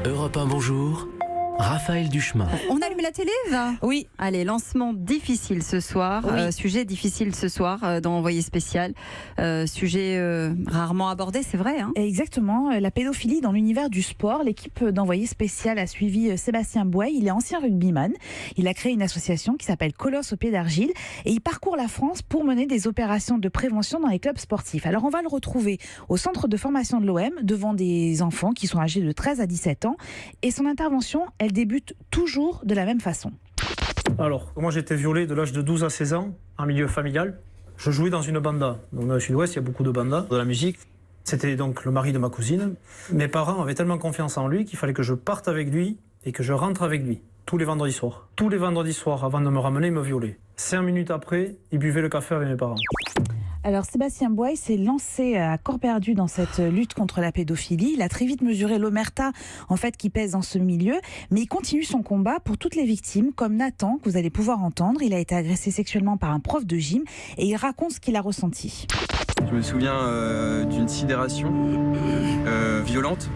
Europe 1, bonjour. Raphaël Duchemin. On allume la télé, Eva ? Oui. Allez, lancement difficile ce soir. Oui. Sujet difficile ce soir dans Envoyé spécial. Sujet rarement abordé, c'est vrai. Hein. Exactement, la pédophilie dans l'univers du sport. L'équipe d'Envoyé spécial a suivi Sébastien Bouet. Il est ancien rugbyman. Il a créé une association qui s'appelle Colosse au pied d'argile et il parcourt la France pour mener des opérations de prévention dans les clubs sportifs. Alors on va le retrouver au centre de formation de l'OM devant des enfants qui sont âgés de 13 à 17 ans et son intervention, elle débute toujours de la même façon. Alors, moi j'ai été violé de l'âge de 12 à 16 ans en milieu familial. Je jouais dans une banda. Donc dans le sud-ouest, il y a beaucoup de bandas de la musique. C'était donc le mari de ma cousine. Mes parents avaient tellement confiance en lui qu'il fallait que je parte avec lui et que je rentre avec lui tous les vendredis soirs. Tous les vendredis soirs, avant de me ramener, il me violait. 5 minutes après, il buvait le café avec mes parents. Alors Sébastien Bouet s'est lancé à corps perdu dans cette lutte contre la pédophilie. Il a très vite mesuré l'omerta qui pèse dans ce milieu, mais il continue son combat pour toutes les victimes, comme Nathan, que vous allez pouvoir entendre. Il a été agressé sexuellement par un prof de gym et il raconte ce qu'il a ressenti. Je me souviens d'une sidération violente,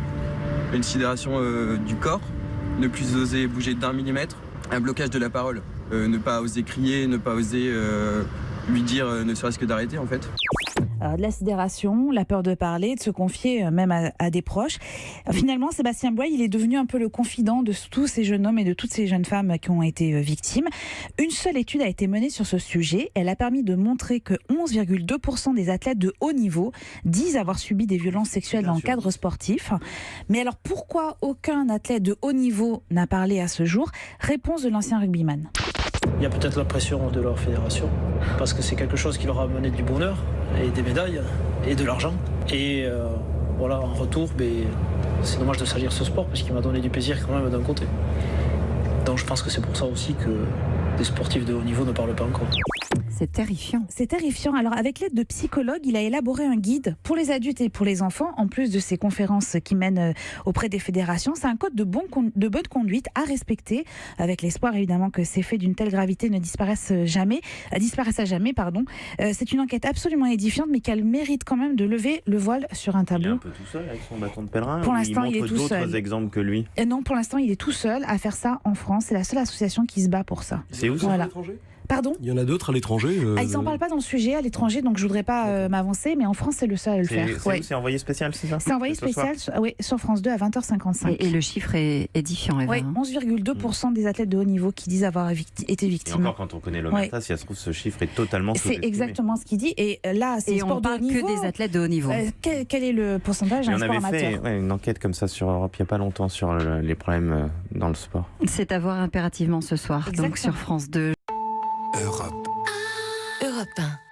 une sidération du corps, ne plus oser bouger d'1 millimètre, un blocage de la parole, ne pas oser crier, ne pas oser lui dire ne serait-ce que d'arrêter en fait. De la sidération, la peur de parler, de se confier même à des proches. Finalement, Sébastien Bouet, il est devenu un peu le confident de tous ces jeunes hommes et de toutes ces jeunes femmes qui ont été victimes. Une seule étude a été menée sur ce sujet. Elle a permis de montrer que 11,2% des athlètes de haut niveau disent avoir subi des violences sexuelles dans le cadre sportif. Mais alors pourquoi aucun athlète de haut niveau n'a parlé à ce jour ? Réponse de l'ancien rugbyman. Il y a peut-être la pression de leur fédération, parce que c'est quelque chose qui leur a amené du bonheur, et des médailles, et de l'argent. Et voilà, en retour, c'est dommage de salir ce sport, parce qu'il m'a donné du plaisir quand même d'un côté. Donc je pense que c'est pour ça aussi que des sportifs de haut niveau ne parlent pas encore. C'est terrifiant. C'est terrifiant. Alors, avec l'aide de psychologues, il a élaboré un guide pour les adultes et pour les enfants, en plus de ces conférences qu'il mène auprès des fédérations. C'est un code de bonne conduite à respecter, avec l'espoir évidemment que ces faits d'une telle gravité ne disparaissent à jamais. C'est une enquête absolument édifiante, mais qu'elle mérite quand même de lever le voile sur un tableau. Il est un peu tout seul avec son bâton de pèlerin. Pour l'instant, il est tout seul. D'autres exemples que lui. Et non, pour l'instant, il est tout seul à faire ça en France. C'est la seule association qui se bat pour ça. C'est où ça ? Voilà. Pardon ? Il y en a d'autres à l'étranger Ils n'en parlent pas dans le sujet à l'étranger, donc je ne voudrais pas m'avancer, mais en France, c'est le seul à le faire. C'est Envoyé spécial, c'est ça ? C'est Envoyé spécial sur France 2 à 20h55. Et le chiffre est édifiant, Eva. Oui, 11,2% des athlètes de haut niveau qui disent avoir été Et victimes. encore, quand on connaît l'omerta, si ça se trouve, ce chiffre est totalement C'est sous-estimé. exactement ce qu'il dit. Et là, c'est Et sport on de haut parle niveau. que des athlètes de haut niveau. Quel est le pourcentage Et d'un on sport avait amateur fait une enquête comme ça sur Europe il n'y a pas longtemps sur les problèmes dans le sport. C'est à voir impérativement ce soir, donc Exactement. sur France 2. Europe. Europe 1.